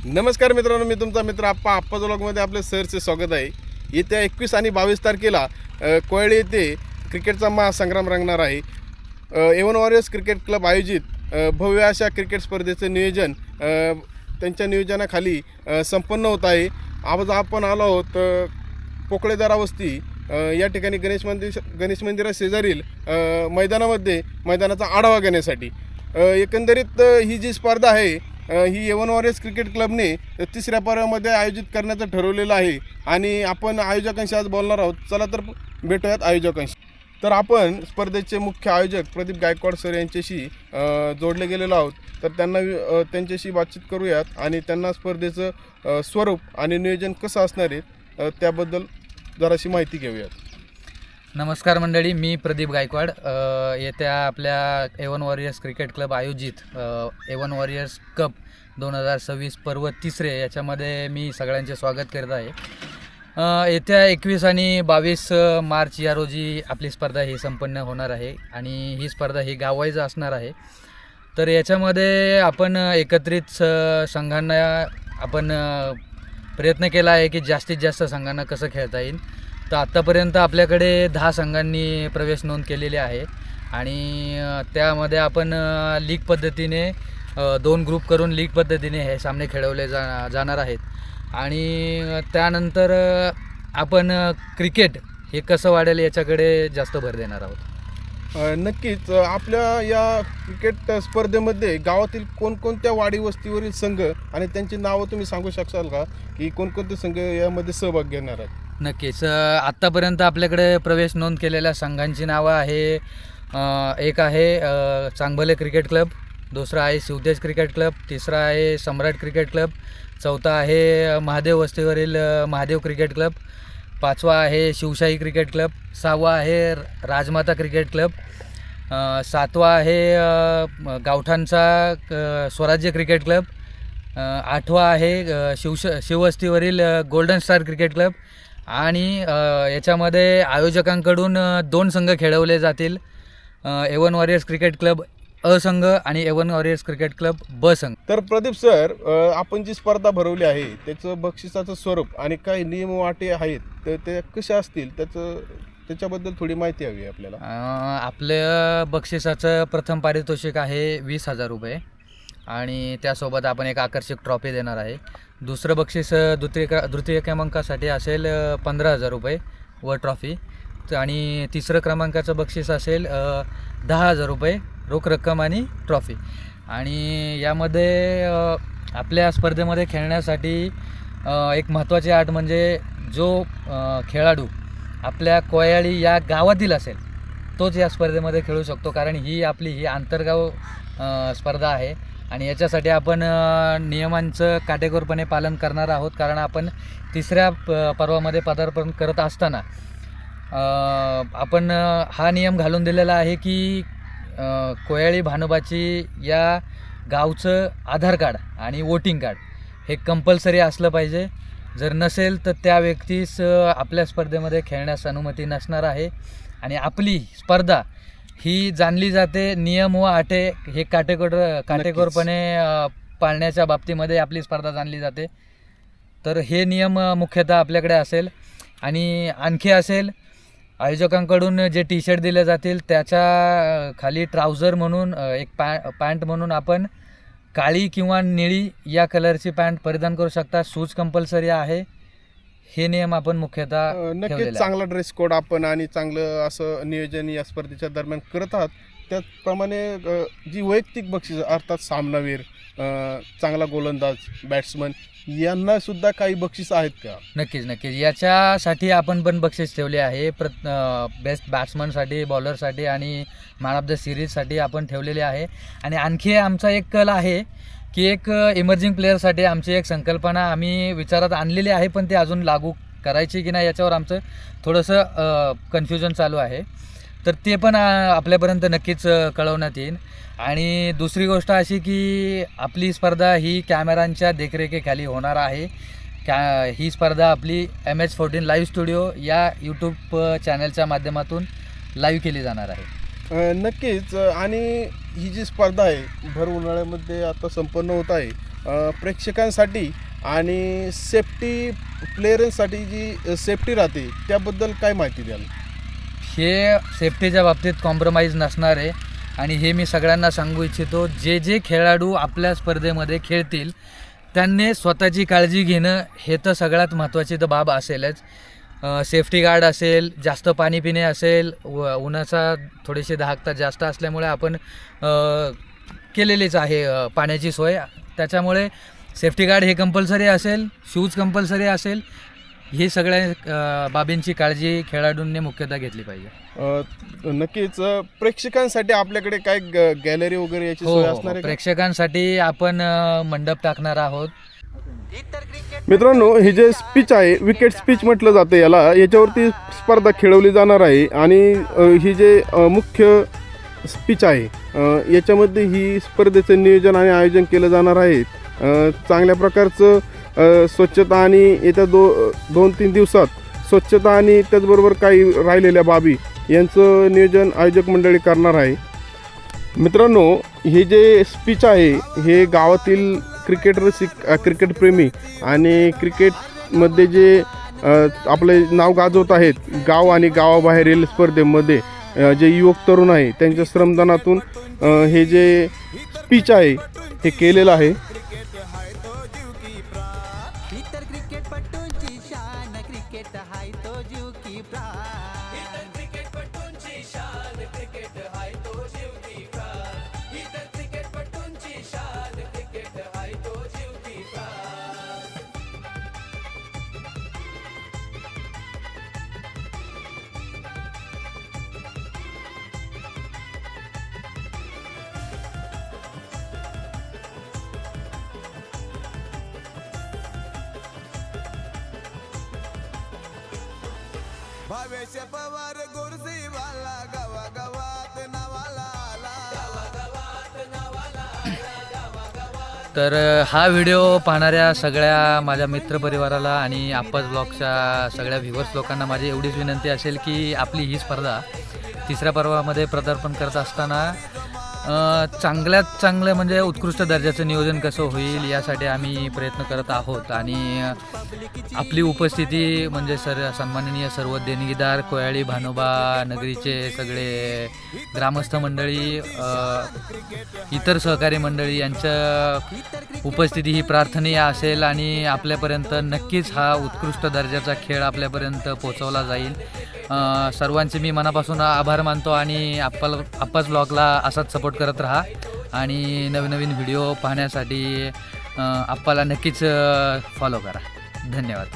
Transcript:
नमस्कार मित्रांनो, मी तुमचा मित्र आप्पा व्लॉगमध्ये आपले सरचे स्वागत आहे. येत्या 21 आणि 22 तारखेला कोयळे येथे क्रिकेटचा महासंग्राम रंगणार आहे. A1 वॉरियर्स क्रिकेट क्लब आयोजित भव्य अशा क्रिकेट स्पर्धेचे नियोजन त्यांच्या नियोजनाखाली संपन्न होत आहे. आज आपण आलो आहोत पोकळेदारा वस्ती या ठिकाणी गणेश मंदिराशेजारील मैदानाचा आढावा घेण्यासाठी. एकंदरीत ही जी स्पर्धा आहे ही A1 वॉरियर्स क्रिकेट क्लबने तिसऱ्या पर्वामध्ये आयोजित करण्याचं ठरवलेलं आहे आणि आपण आयोजकांशी आज बोलणार आहोत. चला तर भेटूयात आयोजकांशी. तर आपण स्पर्धेचे मुख्य आयोजक प्रदीप गायकवाड सर यांच्याशी जोडले गेलेलो आहोत. तर त्यांच्याशी बातचीत करूयात आणि त्यांना स्पर्धेचं स्वरूप आणि नियोजन कसं असणार आहे त्याबद्दल जराशी माहिती घेऊयात. नमस्कार मंडळी, मी प्रदीप गायकवाड. येत्या आपल्या A1 वॉरियर्स क्रिकेट क्लब आयोजित A1 वॉरियर्स कप 2026 पर्व तिसरे याच्यामध्ये मी सगळ्यांचे स्वागत करत आहे. येत्या 21 आणि 22 मार्च या रोजी आपली स्पर्धा ही संपन्न होणार आहे आणि ही स्पर्धा ही गाववाईज असणार आहे. तर याच्यामध्ये आपण एकत्रित संघांना आपण प्रयत्न केला आहे की जास्तीत जास्त संघांना कसं खेळता येईल. तर आत्तापर्यंत आपल्याकडे 10 संघांनी प्रवेश नोंद केलेले आहे आणि त्यामध्ये आपण लीग पद्धतीने 2 ग्रुप करून लीग पद्धतीने हे सामने खेळवले जाणार आहेत. आणि त्यानंतर आपण क्रिकेट हे कसं वाढेल याच्याकडे जास्त भर देणार आहोत. नक्कीच आपल्या या क्रिकेट स्पर्धेमध्ये गावातील कोणकोणत्या वाडी वस्तीवरील संघ आणि त्यांची नावं तुम्ही सांगू शकाल का, की कोणकोणते संघ यामध्ये सहभाग घेणार आहेत? नक्कीच. आत्तापर्यंत आपल्याकडे प्रवेश नोंद केलेल्या संघांची नावं आहे. एक आहे चांगभले क्रिकेट क्लब, दुसरा आहे शिवतेज क्रिकेट क्लब, तिसरा आहे सम्राट क्रिकेट क्लब, चौथा आहे महादेव वस्तीवरील महादेव क्रिकेट क्लब, पाचवा आहे शिवशाही क्रिकेट क्लब, सहावा आहे राजमाता क्रिकेट क्लब, सातवा आहे गावठाणचा स्वराज्य क्रिकेट क्लब, आठवा आहे शिववस्तीवरील गोल्डन स्टार क्रिकेट क्लब. आणि याच्यामध्ये आयोजकांकडून 2 संघ खेळवले जातील, A1 वॉरियर्स क्रिकेट क्लब अ संघ आणि A1 वॉरियर्स क्रिकेट क्लब ब संघ. तर प्रदीप सर, आपण जी स्पर्धा भरवली आहे त्याचं बक्षिसाचं स्वरूप आणि काही नियम व अटी आहेत तर ते कशा असतील त्याच्याबद्दल थोडी माहिती हवी आपल्याला. आपल्या बक्षिसाचं प्रथम पारितोषिक आहे 20,000 रुपये आणि त्यासोबत आपण एक आकर्षक ट्रॉफी देणार आहे. दुसरं बक्षीस द्वितीय क्रमांकासाठी असेल 15,000 रुपये व ट्रॉफी. आणि तिसरं क्रमांकाचं बक्षीस असेल 10,000 रुपये रोख रक्कम आणि ट्रॉफी. आणि यामध्ये आपल्या स्पर्धेमध्ये खेळण्यासाठी एक महत्त्वाची अट म्हणजे जो खेळाडू आपल्या कोयाळी या गावातील असेल तोच या स्पर्धेमध्ये खेळू शकतो, कारण ही आंतरगाव स्पर्धा आहे आणि याच्यासाठी आपण नियमांचं काटेकोरपणे पालन करणार आहोत. कारण आपण तिसऱ्या पर्वामध्ये पदार्पण करत असताना आपण हा नियम घालून दिलेला आहे की कोयाळी भानुबाची या गावचं आधार कार्ड आणि वोटिंग कार्ड हे कंपल्सरी असलं पाहिजे. जर नसेल तर त्या व्यक्तीस आपल्या स्पर्धेमध्ये खेळण्यास अनुमती नसणार आहे. आणि आपली स्पर्धा ही जाणली जाते नियम व अटे हे काटेकोरपणे पाळण्याच्या बाबतीमध्ये आपली स्पर्धा जाणली जाते. तर हे नियम मुख्यतः आपल्याकडे असेल. आणि आणखी असेल, आयोजकांकडून जे टी-शर्ट दिले जातील त्याच्या खाली ट्राउझर म्हणून एक पॅन्ट म्हणून आपण काळी किंवा निळी या कलरची पॅन्ट परिधान करू शकता. शूज कंपल्सरी आहे. हे नियम आपण मुख्यतः नक्कीच चांगला ड्रेस कोड आपण आणि चांगलं असं नियोजन या स्पर्धेच्या दरम्यान करत आहात. त्याचप्रमाणे जी वैयक्तिक बक्षीस अर्थात सामनावीर, चांगला गोलंदाज, बॅट्समन यांना सुद्धा काही बक्षीस आहेत का? नक्कीच. याच्यासाठी आपण पण बक्षीस ठेवले आहे. बेस्ट बॅट्समनसाठी, बॉलरसाठी आणि मॅन ऑफ द सिरीजसाठी आपण ठेवलेले आहे. आणि आणखी आमचा एक कल आहे की एक इमर्जिंग प्लेअरसाठी आमची एक संकल्पना आम्ही विचारात आणलेली आहे, पण ते अजून लागू करायची की नाही याच्यावर आमचं थोडंसं कन्फ्युजन चालू आहे. तर ते पण आपल्यापर्यंत नक्कीच कळवण्यात येईल. आणि दुसरी गोष्ट अशी की आपली स्पर्धा ही कॅमेरांच्या देखरेखीखाली होणार आहे. ही स्पर्धा आपली MH14 लाईव्ह स्टुडिओ या यूट्यूब चॅनलच्या माध्यमातून लाईव्ह केली जाणार आहे. नक्कीच. आणि ही जी स्पर्धा आहे भर उन्हाळ्यामध्ये आता संपन्न होत आहे प्रेक्षकांसाठी आणि सेफ्टी प्लेयर्ससाठी जी सेफ्टी राहते त्याबद्दल काय माहिती द्याल? हे सेफ्टीच्या बाबतीत कॉम्प्रोमाइज नसणार आहे आणि हे मी सगळ्यांना सांगू इच्छितो, जे खेळाडू आपल्या स्पर्धेमध्ये खेळतील त्यांनी स्वतःची काळजी घेणं हे तर सगळ्यात महत्त्वाची तर बाब असेलच. सेफ्टी गार्ड असेल, जास्त पाणी पिणे असेल, उन्हाचा थोडीशी दाहकता जास्त असल्यामुळे आपण केलेलीच आहे पाण्याची सोय. त्याच्यामुळे सेफ्टी गार्ड हे कंपल्सरी असेल, शूज कंपल्सरी असेल. ही सगळ्या बाबींची काळजी खेळाडूंनी मुख्यतः घेतली पाहिजे. नक्कीच प्रेक्षकांसाठी आपल्याकडे काय गॅलरी वगैरे याची सोय असणार आहे का? प्रेक्षकांसाठी आपण मंडप टाकणार आहोत. मित्रांनो, हे जे स्पीच आहे, विकेट स्पीच म्हटलं जातं याला, याच्यावरती स्पर्धा खेळवली जाणार आहे आणि ही जे मुख्य स्पीच आहे याच्यामध्ये ही स्पर्धेचं नियोजन आणि आयोजन केलं जाणार आहे. चांगल्या प्रकारचं स्वच्छता आणि येत्या 2-3 दिवसात स्वच्छता आणि त्याचबरोबर काही राहिलेल्या बाबी यांचं नियोजन आयोजक मंडळी करणार आहे. मित्रांनो, हे जे स्पीच आहे हे गावातील क्रिकेटप्रेमी आणि क्रिकेटमध्ये जे आपले नाव गाजवत आहेत, गाव आणि गावाबाहेरील स्पर्धेमध्ये जे युवक तरुण आहे त्यांच्या श्रमदानातून हे जे स्पीच आहे हे केलेलं आहे. भावेश पवार गुरुजीवाला गावागावात नावाला तर हा व्हिडिओ पाहणाऱ्या सगळ्या माझ्या मित्रपरिवाराला आणि आप्पाज ब्लॉगच्या सगळ्या व्ह्युअर्स लोकांना माझी एवढीच विनंती असेल की आपली ही स्पर्धा तिसऱ्या पर्वामध्ये पदार्पण करत असताना चांगल्यात चांगलं म्हणजे उत्कृष्ट दर्जाचं नियोजन कसं होईल यासाठी आम्ही प्रयत्न करत आहोत. आणि आपली उपस्थिती म्हणजे सन्माननीय सर्व देणगीदार, कोयाळी भानोबा नगरीचे सगळे ग्रामस्थ मंडळी, इतर सहकारी मंडळी यांच्या उपस्थिती ही प्रार्थनीय असेल आणि आपल्यापर्यंत नक्कीच हा उत्कृष्ट दर्जाचा खेळ आपल्यापर्यंत पोहोचवला जाईल. सर्वांचे मी मनापासून आभार मानतो आणि आप्पाज ब्लॉगला असाच सपोर्ट करत राहा आणि नवीन व्हिडिओ पाहण्यासाठी आप्पाला नक्कीच फॉलो करा. धन्यवाद.